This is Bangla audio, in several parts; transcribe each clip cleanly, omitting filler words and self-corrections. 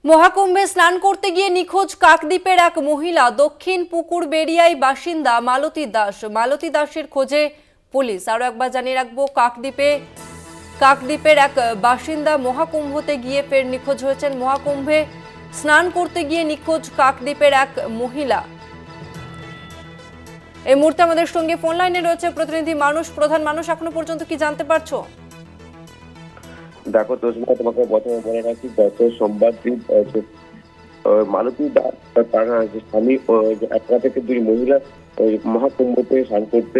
মহাকুম্ভে স্নান করতে গিয়ে নিখোঁজ কাকদ্বীপের এক মহিলা। দক্ষিণ পুকুরবেড়িয়ায় বাসিন্দা মালতী দাসের খোঁজে পুলিশ। আরো একবার জানিয়ে রাখবো, কাকদ্বীপের এক বাসিন্দা মহাকুম্ভতে গিয়ে ফের নিখোঁজ হয়েছেন। মহাকুম্ভে স্নান করতে গিয়ে নিখোঁজ কাকদ্বীপের এক মহিলা। এই মুহূর্তে আমাদের সঙ্গে ফোন লাইনে রয়েছে প্রতিনিধি প্রধান মানুষ। এখনো পর্যন্ত কি জানতে পারছো? দেখো তোষমা, তোমাকে প্রথমে বলে রাখি, গত সোমবার দিন মালতী দাস তার স্বামী একটা থেকে দুই মহিলা মহাকুম্ভতে স্নান করতে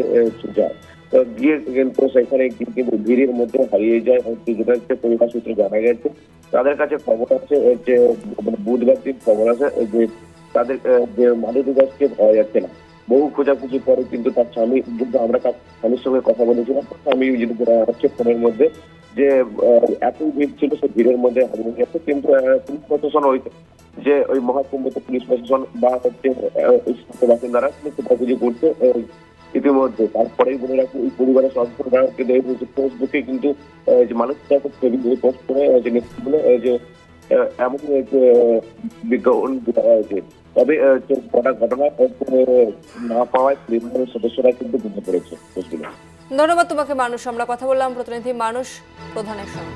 যায়। তো গিয়ে কিন্তু সেখানে কিন্তু ভিড়ের মধ্যে হারিয়ে যায়, যেটা হচ্ছে পরিবার সূত্রে জানা গেছে। তাদের কাছে খবর আছে যে বুধবার দিন খবর আছে যে তাদের যে মালতী দাসকে পাওয়া যাচ্ছে না। বহু খোঁজাখুঁজি পরে কিন্তু তার স্বামী, কিন্তু আমরা তার স্বামীর সঙ্গে কথা বলেছিলাম, স্বামী যদি হচ্ছে ফোনের মধ্যে যে এতই ভিড় ছিল, সে ভিড়ের মধ্যে হারিয়ে গেছে। কিন্তু পুলিশ প্রশাসন যে ওই মহাকুম্ভতে পুলিশ প্রশাসন বা হচ্ছে বাসিন্দারা খোঁজাখুঁজি করছে ইতিমধ্যে। তারপরেই বলে রাখি, ওই পরিবারের সদস্যরা ফেসবুকে কিন্তু যে মানুষ ছবি পোস্ট করে বলে যে এমন বিজ্ঞাপন দেওয়া হয়েছে। তবে কটা ঘটনা না পাওয়ায় পরিবারের সদস্যরা কিন্তু ভেঙে পড়েছে। ধন্যবাদ তোমাকে মানুষ। আমরা কথা বললাম প্রতিনিধি প্রধানের সঙ্গে।